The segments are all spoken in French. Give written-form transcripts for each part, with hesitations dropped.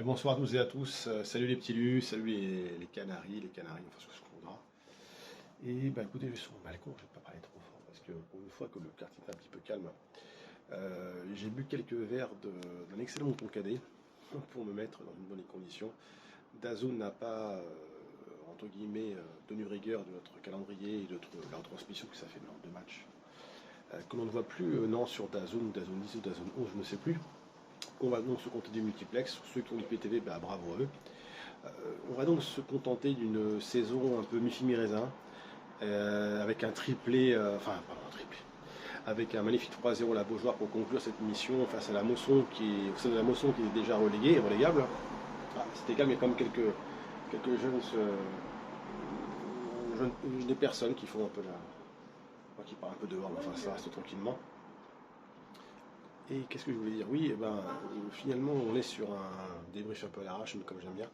Bonsoir à tous et à tous. Salut les petits lus, salut les canaris, enfin ce qu'on voudra. Et bah écoutez, je suis sur mon balcon, je vais pas parler trop fort parce que pour une fois que le quartier est un petit peu calme, j'ai bu quelques verres d'un excellent mouton cadet pour me mettre dans une bonne condition. DAZN n'a pas, entre guillemets, tenu rigueur de notre calendrier et de la retransmission que ça fait lors de matchs. Que l'on ne voit plus, non, sur DAZN, DAZN 10 ou DAZN 11, je ne sais plus. On va donc se compter des multiplex. Ceux qui ont l'IPTV, bah, bravo à eux. Euh, on va donc se contenter d'une saison un peu mi-fi mi-raisin, avec un triplé, enfin, pardon, un triplé, avec un magnifique 3-0 à la Beaujoire pour conclure cette mission face à la Mosson, au sein de la Mosson qui est déjà relégable. Ah, c'était calme, il y a quand même quelques des personnes qui font un peu qui parlent un peu dehors, mais enfin ça reste tranquillement. Et qu'est-ce que je voulais dire? Oui, eh ben, finalement, on est sur un débrief un peu à l'arrache, comme j'aime bien.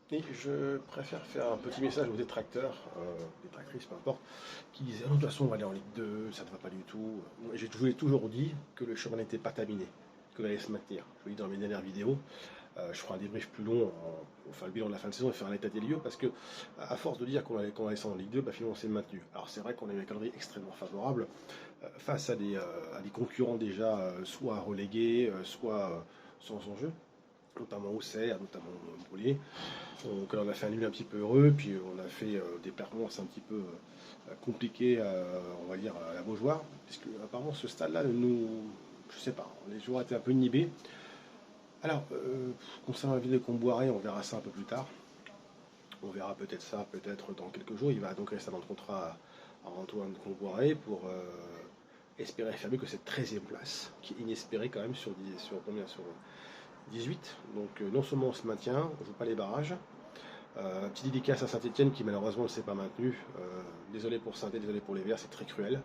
Et je préfère faire un petit message aux détracteurs, détractrices, peu importe, qui disaient: ah non, de toute façon, on va aller en Ligue 2, ça ne va pas du tout. Je vous ai toujours dit que le chemin n'était pas terminé, que allait se maintenir. Je vous l'ai dit dans mes dernières vidéos. Je ferai un débrief plus long, enfin le bilan de la fin de saison et faire un état des lieux, parce que à force de dire qu'on allait descendre en Ligue 2, bah, finalement on s'est maintenu. Alors c'est vrai qu'on a eu un calendrier extrêmement favorable, face à des concurrents déjà soit relégués, soit sans enjeu, notamment Auxerre, notamment Montpellier. Donc on a fait un nul un petit peu heureux, puis on a fait des performances un petit peu compliquées, on va dire, à la Beaujoire, puisque apparemment ce stade-là, je sais pas, les joueurs étaient un peu inhibés. Alors, concernant la ville de Comboiré, on verra ça un peu plus tard. On verra peut-être ça, peut-être dans quelques jours. Il va donc rester dans le contrat à Antoine Comboiré pour espérer faire mieux que cette 13e place, qui est inespérée quand même sur 18. Donc non seulement on se maintient, on ne joue pas les barrages. Petit dédicace à Saint-Etienne qui malheureusement ne s'est pas maintenu. Désolé pour Saint-Etienne, désolé pour les Verts, c'est très cruel.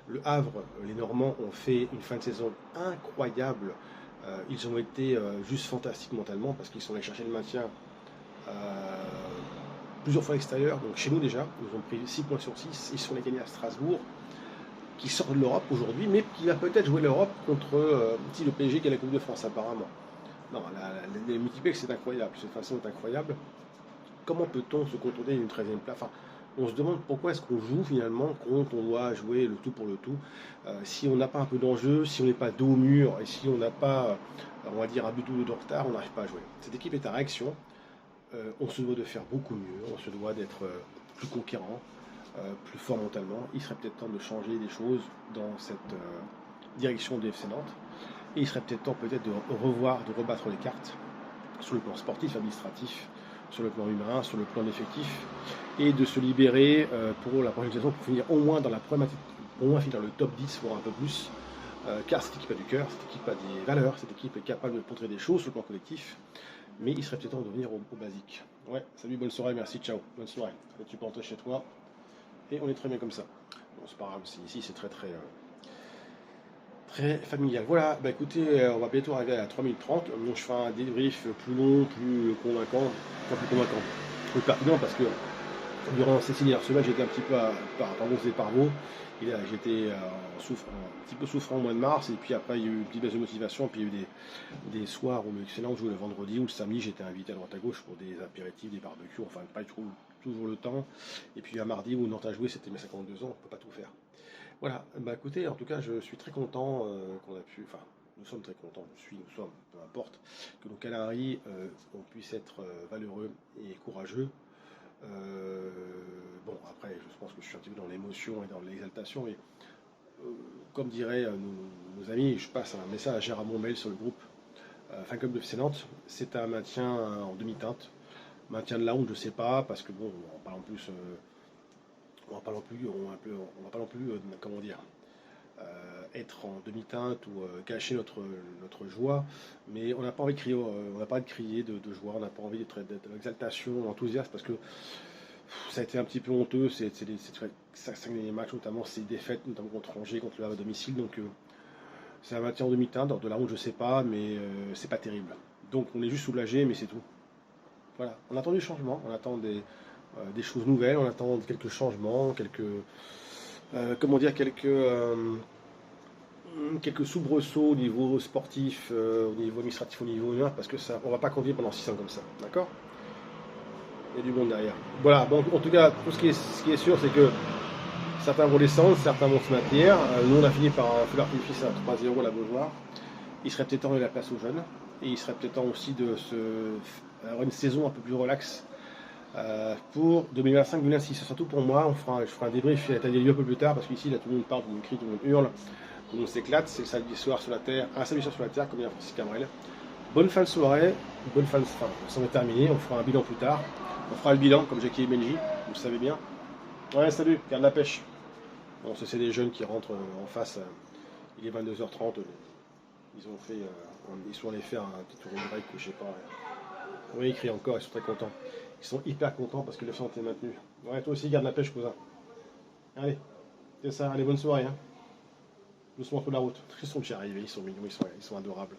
Le Havre, les Normands ont fait une fin de saison incroyable. Ils ont été juste fantastiques mentalement parce qu'ils sont allés chercher le maintien euh, plusieurs fois à l'extérieur. Donc chez nous déjà, ils ont pris 6 points sur 6. Ils sont allés gagner à Strasbourg, qui sort de l'Europe aujourd'hui, mais qui va peut-être jouer l'Europe contre le PSG qui a la Coupe de France apparemment. Non, les multiplex c'est incroyable, cette façon est incroyable. Comment peut-on se contourner d'une 13e place? Enfin, on se demande pourquoi est-ce qu'on joue finalement quand on doit jouer le tout pour le tout. Si on n'a pas un peu d'enjeu, si on n'est pas dos au mur et si on n'a pas, on va dire, un but ou deux de retard, on n'arrive pas à jouer. Cette équipe est à réaction. On se doit de faire beaucoup mieux, on se doit d'être plus conquérant, plus fort mentalement. Il serait peut-être temps de changer des choses dans cette direction du FC Nantes. Et il serait peut-être temps peut-être de revoir, de rebattre les cartes sur le plan sportif, administratif, sur le plan humain, sur le plan effectif, et de se libérer pour la prochaine saison pour finir au moins dans la première, au moins finir le top 10, voire un peu plus, car cette équipe a du cœur, cette équipe a des valeurs, cette équipe est capable de montrer des choses sur le plan collectif, mais il serait peut-être temps de revenir au basique. Ouais, salut, bonne soirée, merci, ciao, bonne soirée. Tu peux rentrer chez toi, et on est très bien comme ça. Bon, c'est pas grave, ici c'est très familial. Voilà, bah écoutez, on va bientôt arriver à 3 minutes 30. Donc je ferai un débrief plus long, plus convaincant, enfin plus convaincant, plus pertinent parce que durant ces 6 dernières semaines, j'étais un petit peu par vous. J'étais un petit peu souffrant au mois de mars, et puis après il y a eu une petite baisse de motivation, puis il y a eu des soirs où l'excellent jouait le vendredi ou le samedi, j'étais invité à droite à gauche pour des apéritifs, des barbecues, enfin pas toujours le temps. Et puis un mardi où Nantes a joué, c'était mes 52 ans, on peut pas tout faire. Voilà, bah écoutez, en tout cas, je suis très content qu'on a pu, enfin, nous sommes très contents, nous sommes, peu importe, que nos Canaries on puisse être valeureux et courageux. Euh, bon, après, je pense que je suis un petit peu dans l'émotion et dans l'exaltation, et euh, comme diraient nos amis, je passe un message à mon mail sur le groupe Fan Club de FC Nantes, c'est un maintien en demi-teinte. Maintien de la honte, je sais pas, parce que bon, on parle en plus, on va pas non plus, on va pas non plus, comment dire, être en demi-teinte ou cacher notre joie, mais on n'a pas envie de crier, on n'a pas envie de crier de joie, on n'a pas envie d'être d'exaltation, d'enthousiasme, parce que ça a été un petit peu honteux, c'est les 5 derniers matchs, notamment ces défaites, notamment contre Angers, contre le Havre à domicile, donc c'est un maintien en demi-teinte, de la honte je sais pas, mais c'est pas terrible. Donc on est juste soulagé, mais c'est tout. Voilà, on attend du changement, on attend des choses nouvelles, on attend quelques changements, comment dire, quelques soubresauts au niveau sportif, au niveau administratif, au niveau humain, parce que ça, on va pas conduire pendant 6 ans comme ça, d'accord? Il y a du monde derrière. Voilà, bon, en tout cas, ce qui est sûr, c'est que certains vont descendre, certains vont se maintenir. Nous, on a fini par un feu d'artifice à 3-0 la Beaujoire. Il serait peut-être temps de la place aux jeunes, et il serait peut-être temps aussi de avoir une saison un peu plus relaxe pour 2025-2026. Surtout pour moi, je ferai un débrief à l'état des lieux un peu plus tard, parce qu'ici, là, tout le monde parle, tout le monde crie, tout le monde hurle, tout le monde s'éclate. C'est le samedi soir sur la Terre, un samedi soir sur la Terre, comme dit Francis Cabrel. Bonne fin de soirée, bonne fin de... Enfin, ça va terminer, on fera un bilan plus tard. On fera le bilan, comme Jackie et Benji, vous le savez bien. Ouais, salut, garde la pêche. Bon, c'est des jeunes qui rentrent en face, il est 22h30, ils ont fait, ils sont allés faire un petit tour au break, je sais pas. Oui, ils crient encore, ils sont très contents. Ils sont hyper contents parce que le centre est maintenu. Ouais, toi aussi, garde la pêche, cousin. Allez, c'est ça, allez, bonne soirée. Hein. Doucement sur la route. Ils sont déjà arrivés, ils sont mignons, ils sont adorables.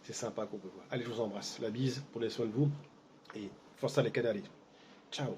C'est sympa qu'on peut voir. Allez, je vous embrasse. La bise, prenez soin de vous. Et force à les canales. Ciao.